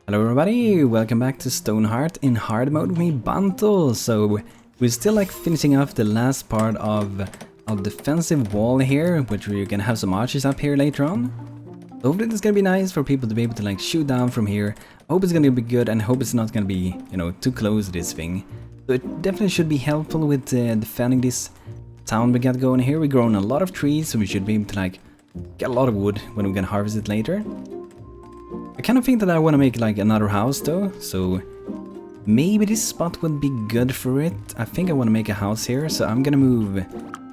Hello everybody, welcome back to StoneHearth in hard mode with me, Banto. So we're still like finishing off the last part of our defensive wall here, which we're gonna have some archers up here later on. So hopefully it's gonna be nice for people to be able to like shoot down from here. I hope it's gonna be good and I hope it's not gonna be, too close to this thing. So it definitely should be helpful with defending this town we got going here. We're growing a lot of trees, so we should be able to like get a lot of wood when we're gonna harvest it later. I kind of think that I want to make like another house though, so maybe this spot would be good for it. I think I want to make a house here, so I'm gonna move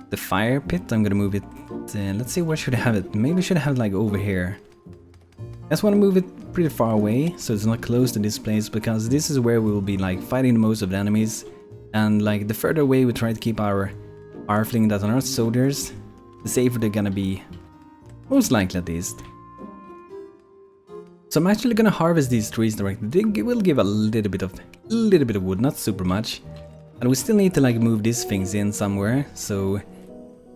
the fire pit. I'm gonna move it, let's see, where should I have it? Maybe I should have it like over here. I just want to move it pretty far away, so it's not close to this place, because this is where we will be like fighting the most of the enemies. And like the further away we try to keep our Hearthling that are not soldiers, the safer they're gonna be, most likely at least. So I'm actually gonna harvest these trees directly. They will give a little bit of wood, not super much. And we still need to like move these things in somewhere, so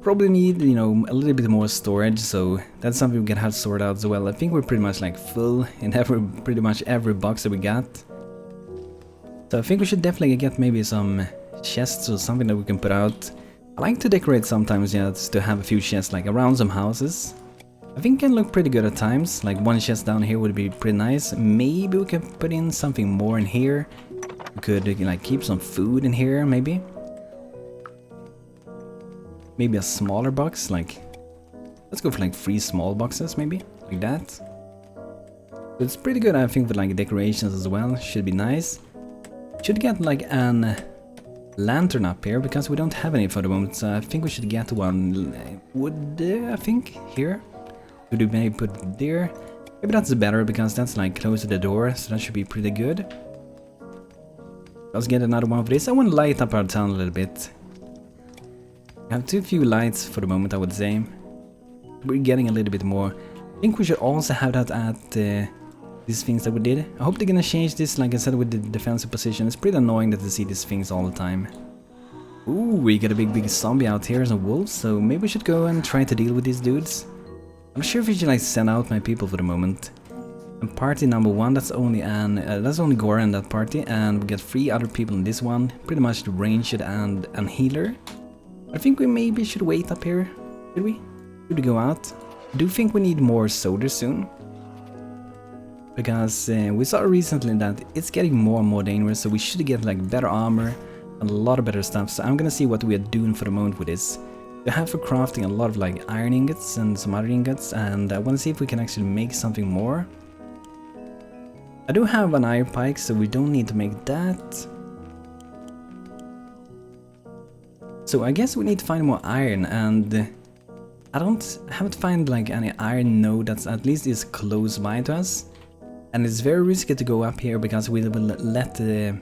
probably need, a little bit more storage, so that's something we can have sorted out as well. I think we're pretty much like full in pretty much every box that we got. So I think we should definitely get maybe some chests or something that we can put out. I like to decorate sometimes, just to have a few chests like around some houses. I think it can look pretty good at times, like one chest down here would be pretty nice. Maybe we can put in something more in here. We could like keep some food in here, maybe. Maybe a smaller box, like, let's go for like 3 small boxes maybe, like that. So it's pretty good, I think, with like decorations as well, should be nice. Should get like an lantern up here, because we don't have any for the moment, so I think we should get one wood, I think, here. Could we maybe put it there? Maybe that's better, because that's like close to the door, so that should be pretty good. Let's get another one for this. I want to light up our town a little bit. I have too few lights for the moment, I would say. We're getting a little bit more. I think we should also have that at these things that we did. I hope they're gonna change this, like I said, with the defensive position. It's pretty annoying that they see these things all the time. Ooh, we got a big zombie out here, some wolves, so maybe we should go and try to deal with these dudes. I'm sure if we should like send out my people for the moment. And party number 1, that's only Gora in that party, and we get 3 other people in this one. Pretty much the ranged and healer. I think we maybe should wait up here. Should we? Should we go out? I do think we need more soldiers soon. Because we saw recently that it's getting more and more dangerous, so we should get like better armor and a lot of better stuff. So I'm gonna see what we are doing for the moment with this. We have for crafting a lot of like iron ingots and some other ingots, and I want to see if we can actually make something more. I do have an iron pike, so we don't need to make that. So I guess we need to find more iron, and I haven't found like any iron node that's at least is close by to us. And it's very risky to go up here, because we will let the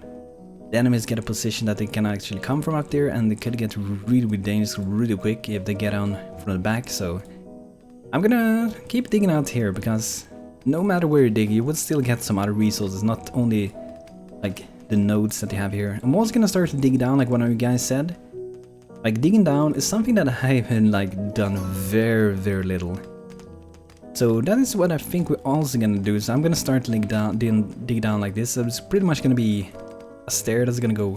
enemies get a position that they can actually come from up there, and they could get really dangerous really quick if they get on from the back. So I'm gonna keep digging out here, because no matter where you dig, you will still get some other resources, not only like the nodes that you have here. I'm also gonna start to dig down, like one of you guys said. Like digging down is something that I haven't like done very little. So that is what I think we're also gonna do. So I'm gonna start to dig down like this. So it's pretty much gonna be a stair that's gonna go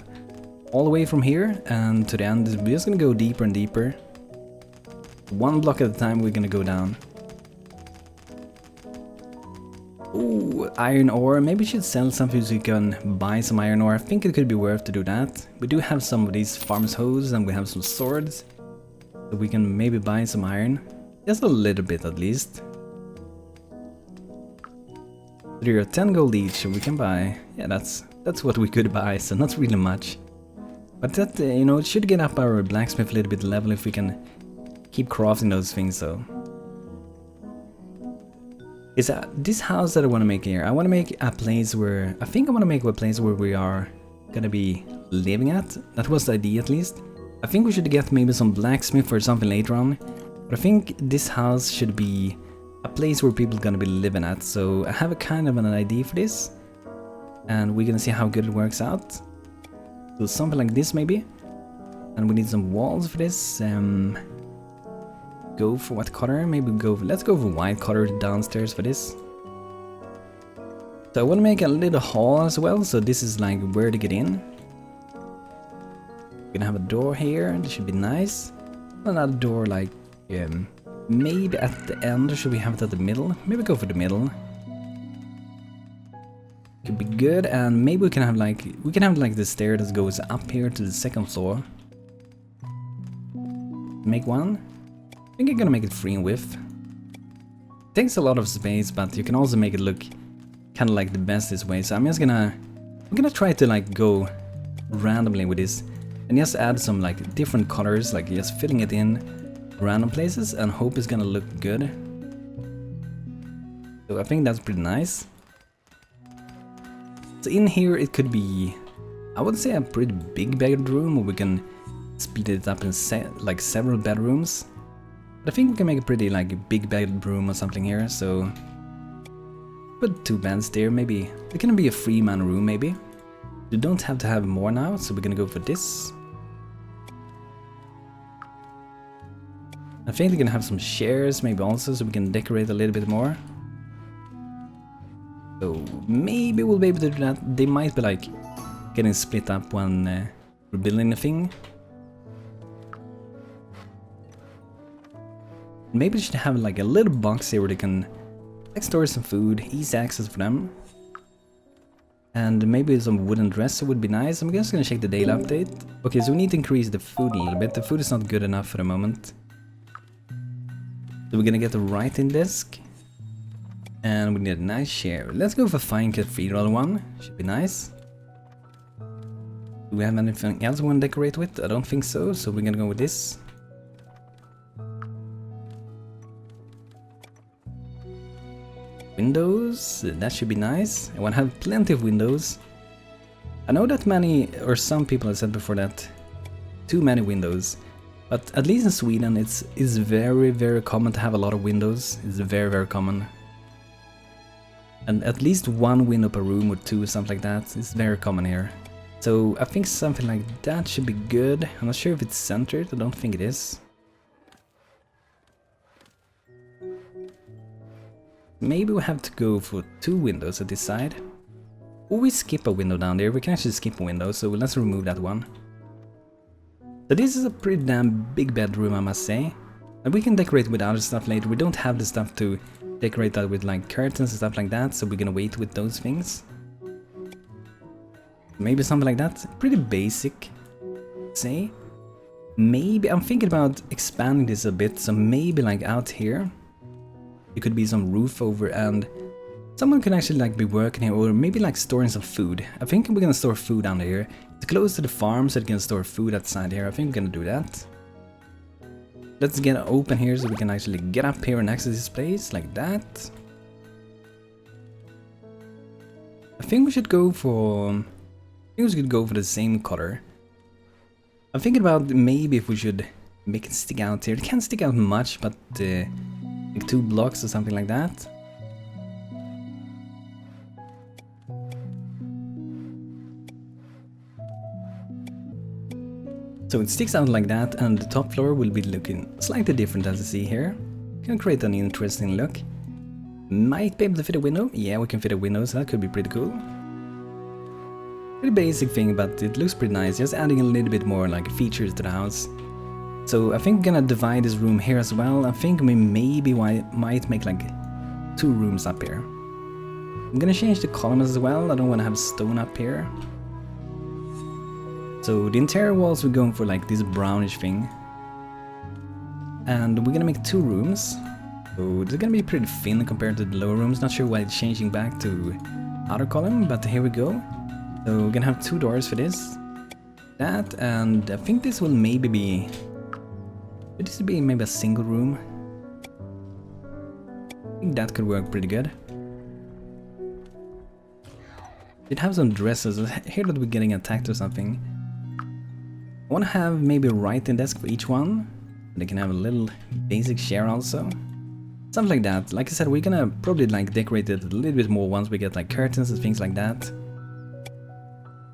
all the way from here and to the end. We're just gonna go deeper and deeper. 1 block at a time we're gonna go down. Ooh, iron ore. Maybe we should sell something so we can buy some iron ore. I think it could be worth to do that. We do have some of these farmers' hoes, and we have some swords. So we can maybe buy some iron. Just a little bit at least. There are 10 gold each, so we can buy. Yeah, that's what we could buy, so not really much. But that, it should get up our blacksmith a little bit level if we can keep crafting those things, so. Is this house that I want to make here? I want to make a place where, I think I want to make a place where we are gonna be living at. That was the idea, at least. I think we should get maybe some blacksmith or something later on. But I think this house should be a place where people are gonna be living at. So I have a kind of an idea for this, and we're gonna see how good it works out. So something like this maybe. And we need some walls for this. Go for what color? Maybe let's go for white color downstairs for this. So I want to make a little hall as well, so this is like where to get in. We're gonna have a door here, this should be nice. Another door like maybe at the end, or should we have it at the middle? Maybe go for the middle. Could be good, and maybe we can have like the stair that goes up here to the second floor. Make one. I think I'm gonna make it free in width. Takes a lot of space, but you can also make it look kind of like the best this way. So I'm gonna try to like go randomly with this and just add some like different colors, like just filling it in random places and hope it's gonna look good. So I think that's pretty nice. So in here it could be, I would say, a pretty big bedroom, or we can split it up in like several bedrooms. But I think we can make a pretty like big bedroom or something here, so put 2 beds there. Maybe it can be a 3-man room maybe. You don't have to have more now, so we're gonna go for this. I think we're gonna have some chairs maybe also, so we can decorate a little bit more. So maybe we'll be able to do that. They might be like getting split up when we're building the thing. Maybe we should have like a little box here where they can like store some food, easy access for them. And maybe some wooden dresser would be nice. I'm just gonna check the daily update. Okay, so we need to increase the food a little bit. The food is not good enough for the moment. So we're gonna get the writing desk. And we need a nice chair. Let's go for fine cathedral one. Should be nice. Do we have anything else we want to decorate with? I don't think so, so we're gonna go with this. Windows, that should be nice. I want to have plenty of windows. I know that many, or some people have said before that too many windows, but at least in Sweden it's very, very common to have a lot of windows. It's very, very common. And at least 1 window per room or 2, something like that. It's very common here. So I think something like that should be good. I'm not sure if it's centered, I don't think it is. Maybe we have to go for 2 windows at this side. Or we skip a window down there. We can actually skip a window, so let's remove that one. So this is a pretty damn big bedroom, I must say. And we can decorate with other stuff later. We don't have the stuff to decorate that with like curtains and stuff like that, so we're gonna wait with those things. Maybe something like that. Pretty basic, say. Maybe I'm thinking about expanding this a bit, so maybe like out here it could be some roof over, and someone could actually like be working here, or maybe like storing some food. I think we're gonna store food down here. It's close to the farm, so it can store food outside here. I think we're gonna do that. Let's get it open here so we can actually get up here and access this place like that. I think we should go for the same color. I'm thinking about maybe if we should make it stick out here. It can't stick out much, but like 2 blocks or something like that. So it sticks out like that, and the top floor will be looking slightly different as you see here. Can create an interesting look. Might be able to fit a window. Yeah, we can fit a window, so that could be pretty cool. Pretty basic thing, but it looks pretty nice. Just adding a little bit more like features to the house. So I think I'm gonna divide this room here as well. I think we maybe might make like 2 rooms up here. I'm gonna change the columns as well. I don't want to have stone up here. So the interior walls we're going for like this brownish thing. And we're gonna make 2 rooms. So they're gonna be pretty thin compared to the lower rooms. Not sure why it's changing back to outer column, but here we go. So we're gonna have 2 doors for this. That, and I think this will maybe be... This would be maybe a single room. I think that could work pretty good. It have some dresses. I hear that we're getting attacked or something. I want to have maybe a writing desk for each one. They can have a little basic chair also. Something like that. Like I said, we're gonna probably like decorate it a little bit more once we get like curtains and things like that.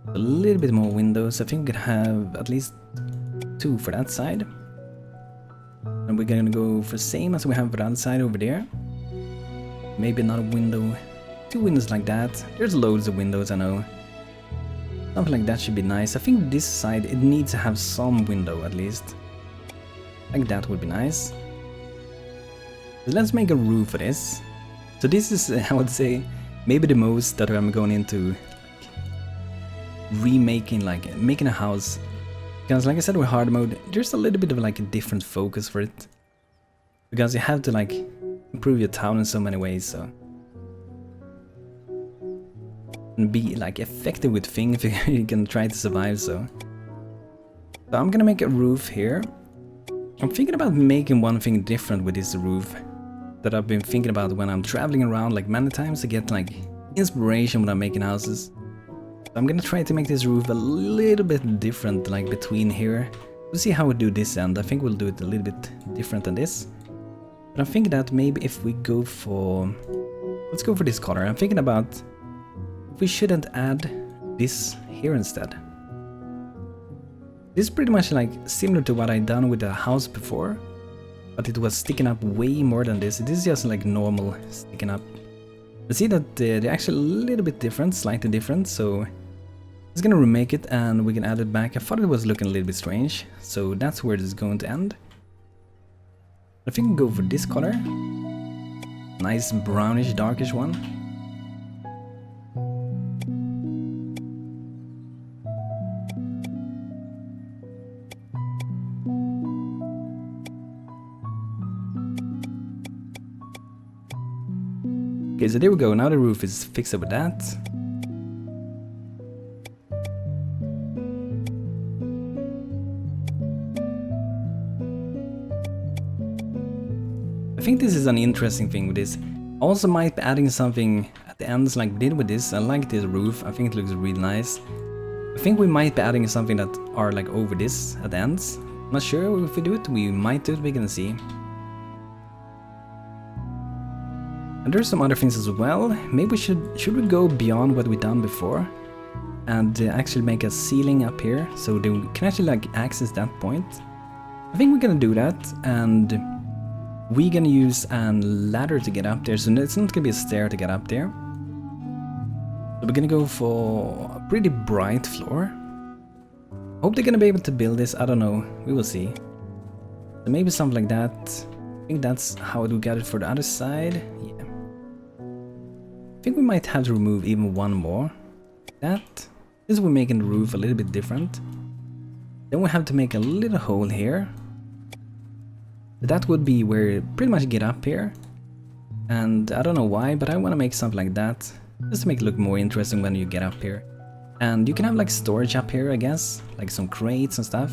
A little bit more windows. I think we could have at least 2 for that side. And we're gonna go for same as we have for the other side over there. Maybe another window 2 windows like that. There's loads of windows, I know. Something like that should be nice. I think this side, it needs to have some window at least. Like that would be nice. So let's make a roof for this. So this is, I would say, maybe the most that I'm going into remaking, like making a house. Because like I said with hard mode, there's a little bit of like a different focus for it. Because you have to like improve your town in so many ways, so. And be like effective with things if you can try to survive, so. So I'm gonna make a roof here. I'm thinking about making one thing different with this roof that I've been thinking about when I'm traveling around like many times to get like inspiration when I'm making houses. So I'm gonna try to make this roof a little bit different, like between here. We'll see how we do this end. I think we'll do it a little bit different than this. But I'm thinking that maybe if we go for... Let's go for this color. I'm thinking about if we shouldn't add this here instead. This is pretty much like similar to what I done with the house before, but it was sticking up way more than this. This is just like normal sticking up. You see that they're actually a little bit different, slightly different, so it's gonna remake it and we can add it back. I thought it was looking a little bit strange, so that's where this is going to end. I think we'll go for this color. Nice brownish, darkish one. Okay, so there we go, now the roof is fixed up with that. I think this is an interesting thing with this. Also might be adding something at the ends like we did with this. I like this roof, I think it looks really nice. I think we might be adding something that are like over this at the ends. Not sure if we do it, we might do it, we can see. And there's some other things as well. Maybe we should we go beyond what we done before and actually make a ceiling up here so that we can actually like access that point. I think we're gonna do that, and we're gonna use a ladder to get up there, so it's not gonna be a stair to get up there. So we're gonna go for a pretty bright floor. Hope they're gonna be able to build this, I don't know, we will see. So maybe something like that. I think that's how we got it for the other side. Yeah. I think we might have to remove even one more. That. This will make the roof a little bit different. Then we have to make a little hole here. That would be where you pretty much get up here. And I don't know why, but I want to make something like that. Just to make it look more interesting when you get up here. And you can have like storage up here, I guess. Like some crates and stuff.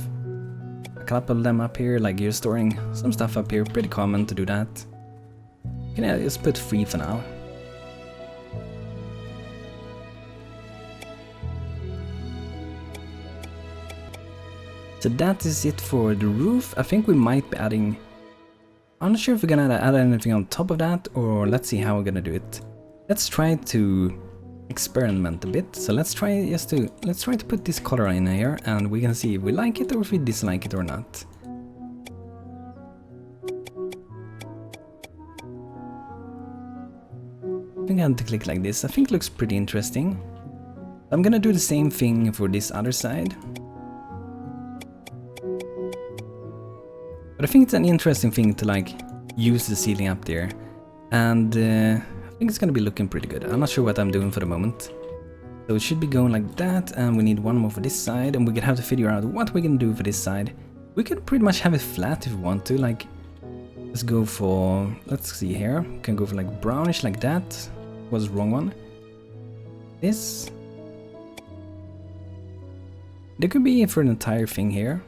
A couple of them up here, like you're storing some stuff up here. Pretty common to do that. Can I just put 3 for now? So that is it for the roof. I think we might be adding... I'm not sure if we're gonna add anything on top of that, or let's see how we're gonna do it. Let's try to experiment a bit. So let's try to put this color in here, and we can see if we like it or if we dislike it or not. I think I have to click like this. I think it looks pretty interesting. I'm gonna do the same thing for this other side. But I think it's an interesting thing to like use the ceiling up there, and I think it's gonna be looking pretty good. I'm not sure what I'm doing for the moment. So it should be going like that, and we need one more for this side, and we're gonna have to figure out what we can do for this side. We could pretty much have it flat if we want to, like, let's go for, let's see here, we can go for like brownish like that. Was the wrong one. This. There could be for an entire thing here.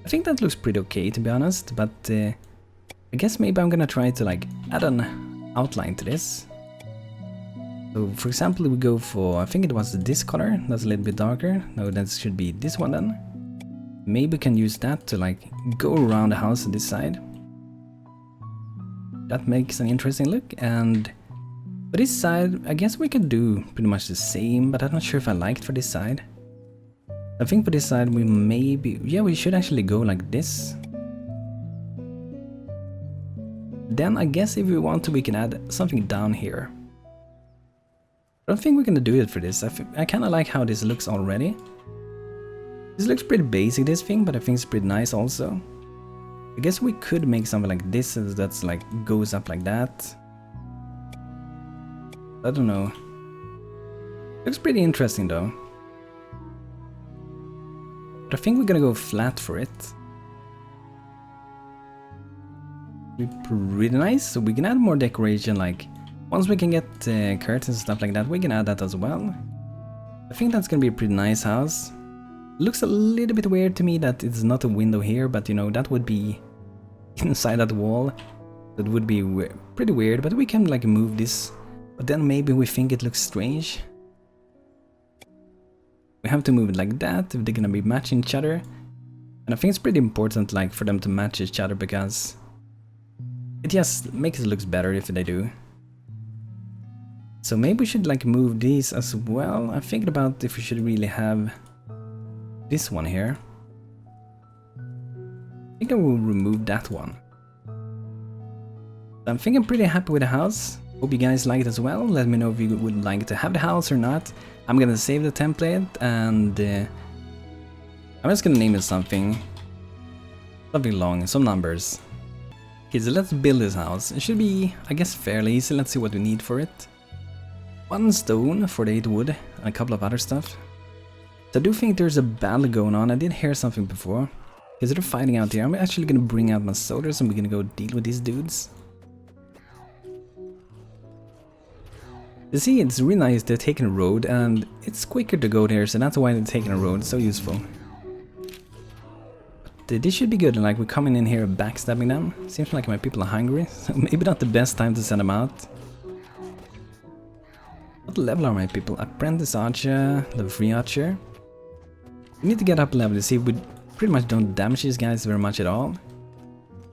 I think that looks pretty okay, to be honest, but I guess maybe I'm gonna try to like add an outline to this. So for example, we go for, I think it was this color, that's a little bit darker. No, that should be this one then. Maybe we can use that to like go around the house on this side. That makes an interesting look, and for this side, I guess we can do pretty much the same, but I'm not sure if I like it for this side. I think for this side we maybe... yeah, we should actually go like this. Then I guess if we want to, we can add something down here. I don't think we're gonna do it for this. I kind of like how this looks already. This looks pretty basic, this thing, but I think it's pretty nice also. I guess we could make something like this that's like goes up like that. I don't know. Looks pretty interesting though. But I think we're gonna go flat for it. Be pretty nice. So we can add more decoration, like once we can get curtains and stuff like that, we can add that as well. I think that's gonna be a pretty nice house. Looks a little bit weird to me that it's not a window here, but you know, that would be inside that wall. That would be pretty weird, but we can like move this. But then maybe we think it looks strange. We have to move it like that if they're gonna be matching each other. And I think it's pretty important like for them to match each other because it just makes it look better if they do. So maybe we should like move these as well. I'm thinking about if we should really have this one here. I think I will remove that one. I think I'm pretty happy with the house. Hope you guys like it as well. Let me know if you would like to have the house or not. I'm gonna save the template and I'm just gonna name it something long, some numbers. Okay, so let's build this house. It should be, I guess, fairly easy. Let's see what we need for it. 1 stone for the 8 wood and a couple of other stuff. So I do think there's a battle going on. I did hear something before. Because they're fighting out here. I'm actually gonna bring out my soldiers and we're gonna go deal with these dudes. You see, it's really nice they're taking a road and it's quicker to go there, so that's why they're taking a road, so useful. But this should be good, like we're coming in here backstabbing them. Seems like my people are hungry, so maybe not the best time to send them out. What level are my people? Apprentice Archer, level 3 Archer. We need to get up level to see if we pretty much don't damage these guys very much at all.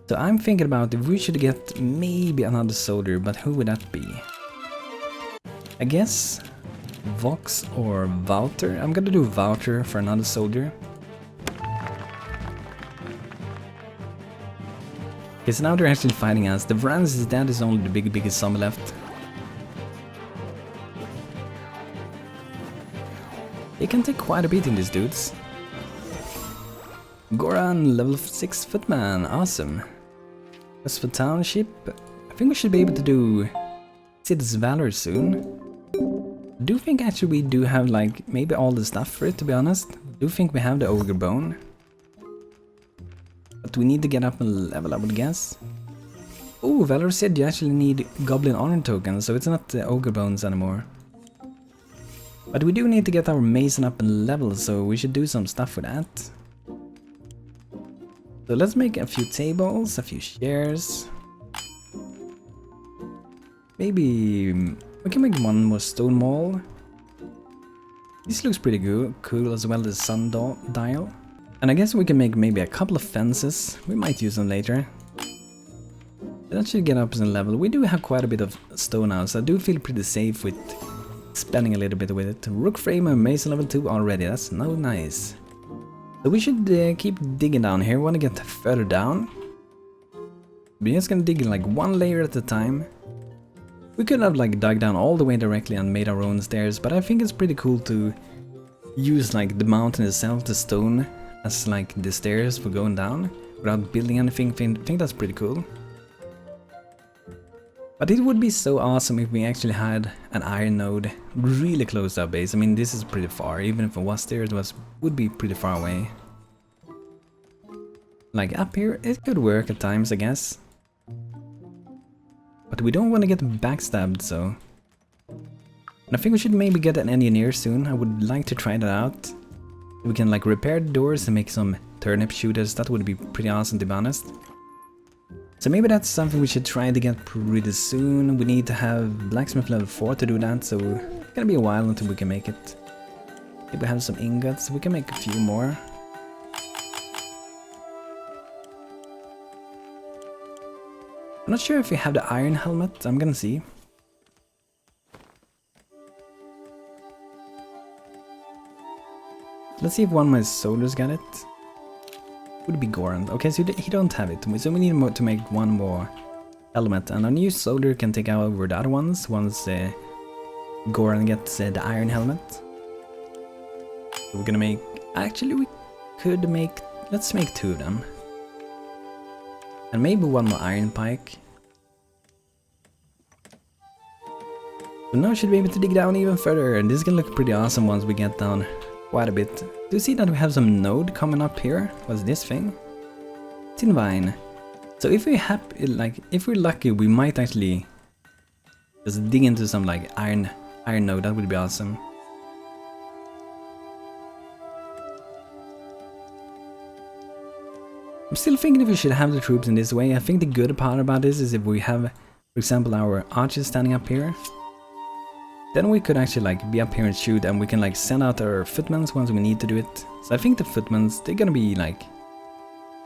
So I'm thinking about if we should get maybe another soldier, but who would that be? I guess Vox or Wouter. I'm gonna do Wouter for another soldier. Okay, so now they're actually fighting us. The Vrans is dead, is only the biggest zombie left. They can take quite a beating, these dudes. Goran, level 6 footman, awesome. As for township, I think we should be able to do Sid's Valor soon. I do think actually we do have like maybe all the stuff for it, to be honest. I do think we have the Ogre Bone. But we need to get up a level, I would guess. Oh, Valor said you actually need Goblin Honor tokens, so it's not the Ogre Bones anymore. But we do need to get our Mason up a level, so we should do some stuff with that. So let's make a few tables, a few chairs. Maybe we can make one more stone wall. This looks pretty good, cool, as well as sundial. And I guess we can make maybe a couple of fences. We might use them later. That should get up in level. We do have quite a bit of stone now, so I do feel pretty safe with spending a little bit with it. Rook frame and mason level 2 already, that's no nice. So we should keep digging down here. We want to get further down. We're just gonna dig in like one layer at a time. We could have like dug down all the way directly and made our own stairs, but I think it's pretty cool to use like the mountain itself, the stone, as like the stairs for going down without building anything. I think that's pretty cool. But it would be so awesome if we actually had an iron node really close to our base. I mean, this is pretty far. Even if it was there, it would be pretty far away. Like up here, it could work at times, I guess. But we don't want to get backstabbed, so... And I think we should maybe get an engineer soon. I would like to try that out. We can like repair the doors and make some turnip shooters. That would be pretty awesome, to be honest. So maybe that's something we should try to get pretty soon. We need to have blacksmith level 4 to do that, so it's gonna be a while until we can make it. If we have some ingots, we can make a few more. I'm not sure if we have the iron helmet. I'm gonna see. Let's see if one of my soldiers got it. Would be Goran. Okay, so he don't have it. So we need to make one more helmet, and our new soldier can take over the other ones once Goran gets the iron helmet. So we're gonna make... Actually, we could make... Let's make 2 of them. And maybe 1 more iron pike. So now we should be able to dig down even further. And this is gonna look pretty awesome once we get down quite a bit. Do you see that we have some node coming up here? What's this thing? Tin vine. So if we if we're lucky, we might actually just dig into some like iron node. That would be awesome. I'm still thinking if we should have the troops in this way. I think the good part about this is if we have, for example, our archers standing up here, then we could actually like be up here and shoot, and we can like send out our footmen once we need to do it. So I think the footmen, they're gonna be like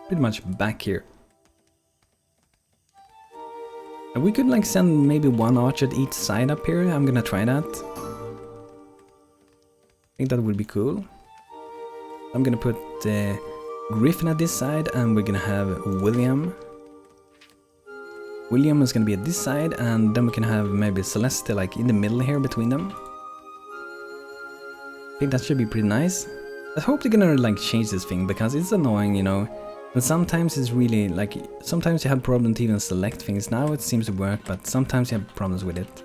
pretty much back here. And we could like send maybe 1 archer at each side up here. I'm gonna try that. I think that would be cool. I'm gonna put Griffin at this side, and we're gonna have William. William is gonna be at this side, and then we can have maybe Celeste like in the middle here between them. I think that should be pretty nice. I hope they're gonna like change this thing, because it's annoying, you know. And sometimes it's really like, sometimes you have problems to even select things. Now it seems to work, but sometimes you have problems with it.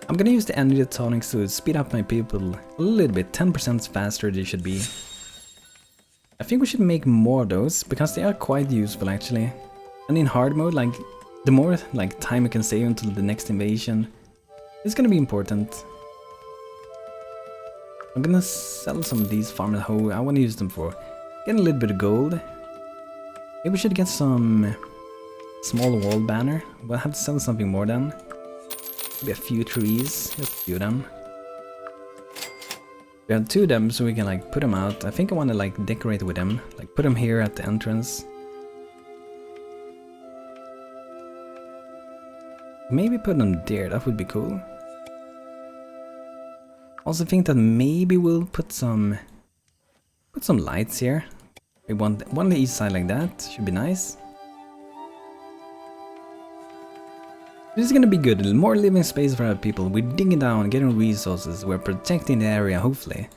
I'm gonna use the energy tonics to speed up my people a little bit, 10% faster they should be. I think we should make more of those, because they are quite useful actually. And in hard mode, like, the more like time you can save until the next invasion, it's gonna be important. I'm gonna sell some of these farmers hoe. I wanna use them for getting a little bit of gold. Maybe we should get some small wall banner. We'll have to sell something more then. Maybe a few trees, just a few of them. We have 2 of them, so we can like put them out. I think I want to like decorate with them, like put them here at the entrance. Maybe put them there, that would be cool. Also think that maybe we'll put some lights here. We want one on each side like that, should be nice. This is gonna be good, more living space for our people. We're digging down, getting resources, we're protecting the area, hopefully.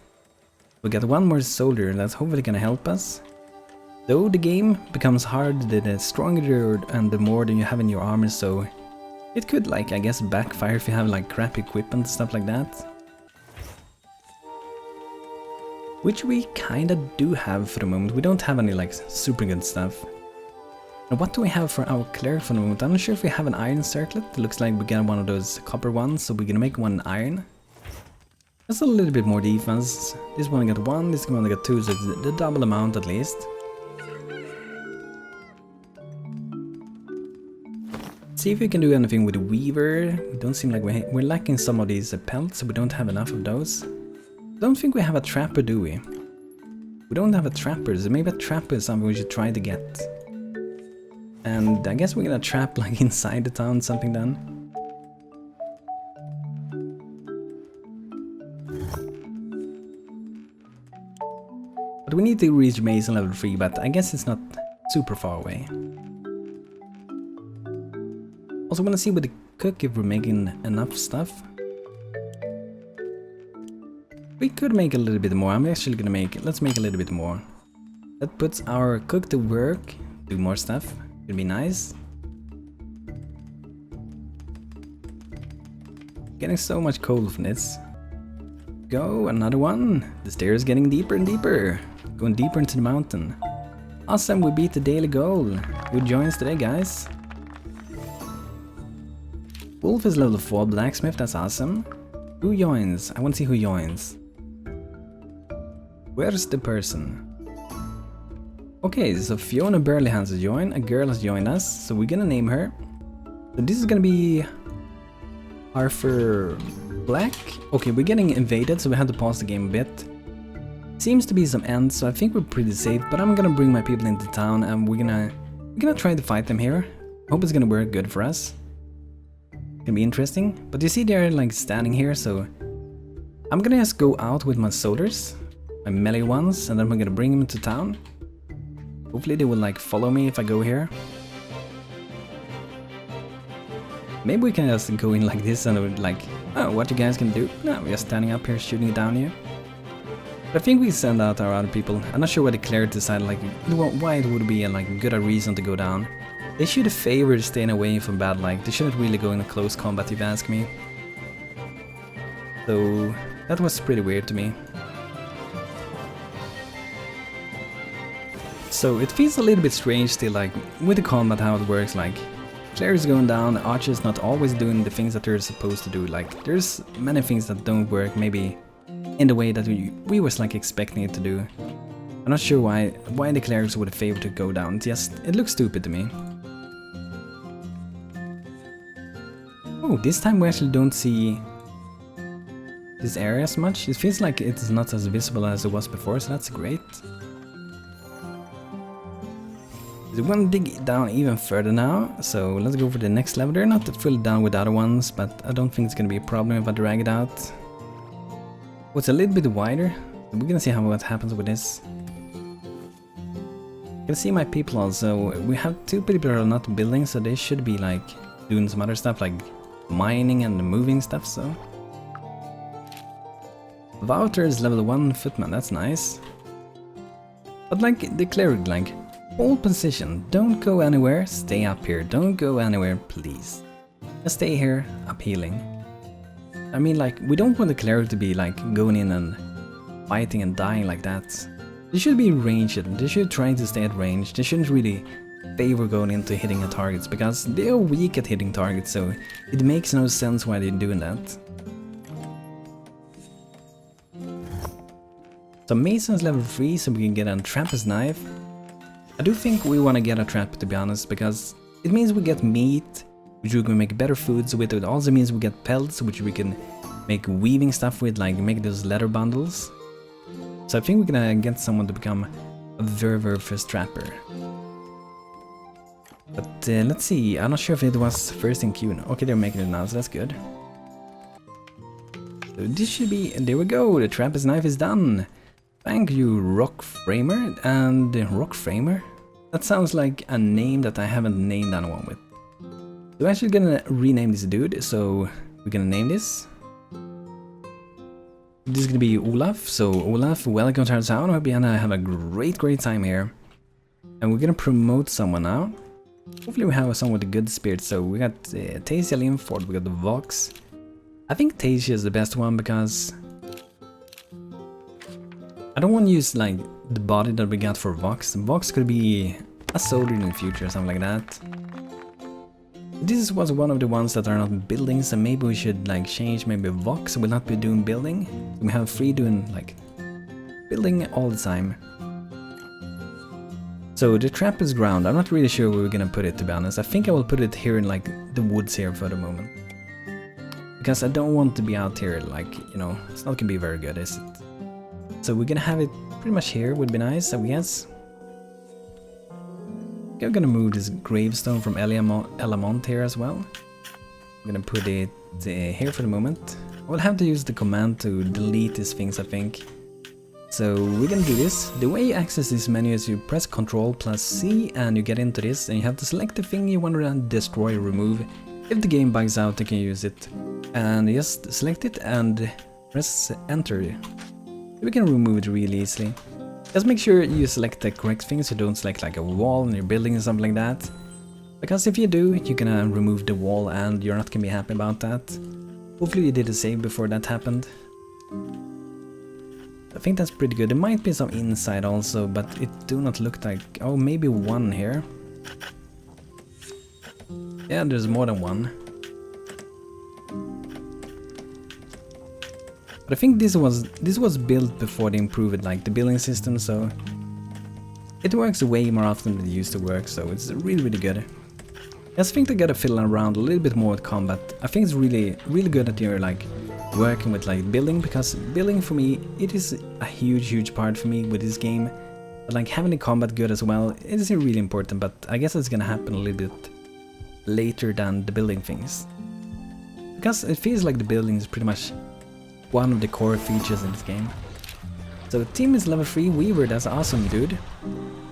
We got 1 more soldier that's hopefully gonna help us. Though the game becomes hard the stronger and the more that you have in your armor, so it could like, I guess, backfire if you have like crap equipment and stuff like that. Which we kinda do have for the moment. We don't have any like super good stuff. And what do we have for our cleric for the moment? I'm not sure if we have an iron circlet. It looks like we got one of those copper ones, so we're gonna make 1 iron. That's a little bit more defense. This one got 1, this one got 2, so it's the double amount at least. See if we can do anything with the weaver. We don't seem like we're lacking some of these pelts, so we don't have enough of those. Don't think we have a trapper, do we? We don't have a trapper, so maybe a trapper is something we should try to get. And I guess we're gonna trap like inside the town, something then. But we need to reach Mason level 3, but I guess it's not super far away. Also wanna see with the cook if we're making enough stuff. We could make a little bit more. I'm actually gonna let's make a little bit more. That puts our cook to work, do more stuff. It'd be nice. Getting so much coal from this. Go, another one. The stair is getting deeper and deeper. Going deeper into the mountain. Awesome, we beat the daily goal. Who joins today, guys? Wolf is level 4 blacksmith, that's awesome. Who joins? I want to see who joins. Where's the person? Okay, so Fiona Burley has joined, a girl has joined us, so we're gonna name her. So this is gonna be Arthur Black. Okay, we're getting invaded, so we have to pause the game a bit. Seems to be some ends, so I think we're pretty safe, but I'm gonna bring my people into town and we're gonna try to fight them here. Hope it's gonna work good for us. Gonna be interesting. But you see they're like standing here, so I'm gonna just go out with my soldiers, my melee ones, and then we're gonna bring them into town. Hopefully they will like follow me if I go here. Maybe we can just go in like this and like Oh, what you guys can do? No, we're just standing up here shooting it down here. But I think we send out our other people. I'm not sure why the cleric decided like why it would be like a good reason to go down. They should favor staying away from bad, like they shouldn't really go into close combat if you ask me. So that was pretty weird to me. So it feels a little bit strange still, like with the combat, how it works, like clerics going down, archers not always doing the things that they're supposed to do, like there's many things that don't work maybe in the way that we was like expecting it to do. I'm not sure why the clerics would favor to go down, it looks stupid to me. Oh, this time we actually don't see this area as much. It feels like it's not as visible as it was before, so that's great. We're gonna dig down even further now, so let's go for the next level. They're not fully down with the other ones, but I don't think it's gonna be a problem if I drag it out. Oh, it's a little bit wider, so we're gonna see what happens with this. You can see my people also. We have 2 people that are not building, so they should be like doing some other stuff like mining and moving stuff, so. Wouter is level 1 footman, that's nice. But like the cleric, like hold position, don't go anywhere, stay up here, don't go anywhere, please. Just stay here, up healing. I mean, like, we don't want the cleric to be like going in and fighting and dying like that. They should be ranged, they should try to stay at range, they shouldn't really favor going into hitting the targets, because they are weak at hitting targets, so it makes no sense why they're doing that. So Mason's level 3, so we can get a Trappist knife. I do think we want to get a trap, to be honest, because it means we get meat, which we can make better foods with. It also means we get pelts, which we can make weaving stuff with, like make those leather bundles. So I think we're gonna get someone to become a very first trapper. But let's see, I'm not sure if it was first in queue. Okay, they're making it now, so that's good. So this should be, there we go, the Trappist knife is done. Thank you, Rock Framer. And Rock Framer? That sounds like a name that I haven't named anyone with. So we're actually gonna rename this dude, so we're gonna name this. This is gonna be Olaf. So Olaf, welcome to our town. I hope you're gonna have a great time here. And we're gonna promote someone now. Hopefully we have someone with a good spirit. So we got Tasia Linford, we got the Vox. I think Tasia is the best one because I don't want to use like the body that we got for Vox. Vox could be a soldier in the future or something like that. This was one of the ones that are not building, so maybe we should like change. Maybe Vox will not be doing building. We have 3 doing like building all the time. So the trap is ground. I'm not really sure where we're gonna put it, to be honest. I think I will put it here in like the woods here for the moment. Because I don't want to be out here like, you know, it's not gonna be very good, is it? So we're gonna have it pretty much here, would be nice, I guess. I'm gonna move this gravestone from Elamont here as well. I'm gonna put it here for the moment. I will have to use the command to delete these things, I think. So we're gonna do this. The way you access this menu is you press Ctrl+C and you get into this, and you have to select the thing you want to destroy or remove. If the game bugs out, you can use it. And just select it and press enter. We can remove it really easily. Just make sure you select the correct things, so don't select like a wall in your building or something like that. Because if you do, you're gonna remove the wall and you're not gonna be happy about that. Hopefully you did a save before that happened. I think that's pretty good. There might be some inside also, but it do not look like... Oh, maybe one here. Yeah, there's more than one. But I think this was built before they improved like the building system, so it works way more often than it used to work, so it's really good. I just think they gotta fiddle around a little bit more with combat. I think it's really good that you're like working with like building, because building for me, it is a huge part for me with this game. But like having the combat good as well, it is really important, but I guess it's gonna happen a little bit later than the building things. Because it feels like the building is pretty much one of the core features in this game. So the team is level 3, Weaver, that's awesome, dude.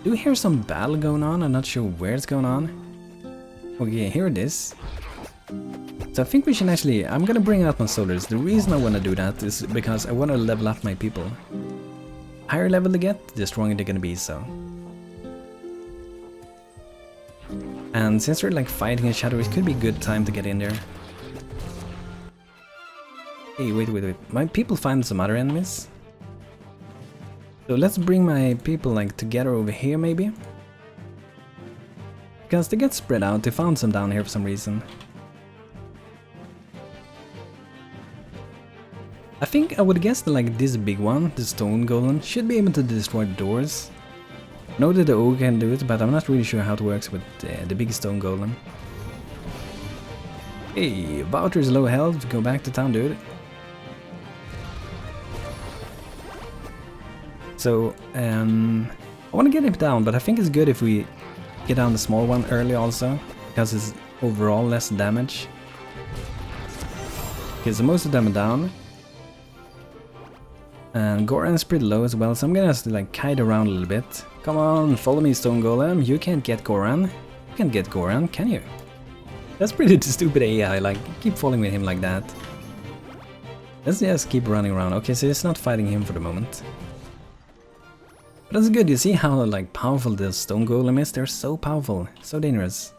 Do we hear some battle going on? I'm not sure where it's going on. Okay, here it is. So I think we should actually, I'm gonna bring out my soldiers. The reason I want to do that is because I want to level up my people. Higher level they get, the stronger they're gonna be, so. And since we're like fighting each other, it could be a good time to get in there. Hey, wait. My people find some other enemies. So let's bring my people like together over here maybe. Because they get spread out, they found some down here for some reason. I think I would guess that like this big one, the stone golem, should be able to destroy the doors. I know that the ogre can do it, but I'm not really sure how it works with the big stone golem. Hey, Bouter's low health, go back to town, dude. So, I want to get him down, but I think it's good if we get down the small one early also, because it's overall less damage. Okay, so most of them are down. And Goran's pretty low as well, so I'm gonna just like kite around a little bit. Come on, follow me, Stone Golem. You can't get Goran. You can't get Goran, can you? That's pretty stupid AI, like, keep following with him like that. Let's just keep running around. Okay, so it's not fighting him for the moment. But that's good, you see how like powerful the Stone Golem is? They're so powerful, so dangerous.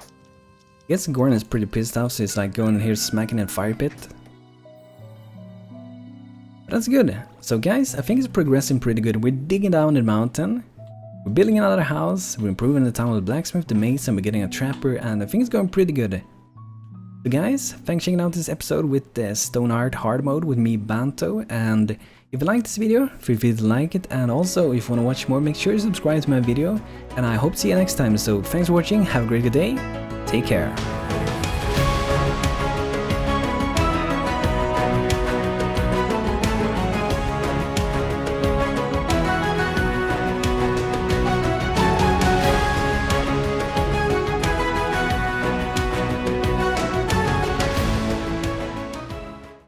I guess Goran is pretty pissed off, so he's like going here smacking that fire pit. But that's good. So guys, I think it's progressing pretty good. We're digging down the mountain. We're building another house. We're improving the town with the blacksmith, the mason, we're getting a trapper, and I think it's going pretty good. So guys, thanks for checking out this episode with the StoneHearth Hardmode with me, Banto, and if you liked this video, feel free to like it, and also if you want to watch more, make sure to subscribe to my video, and I hope to see you next time. So thanks for watching, have a great day, take care.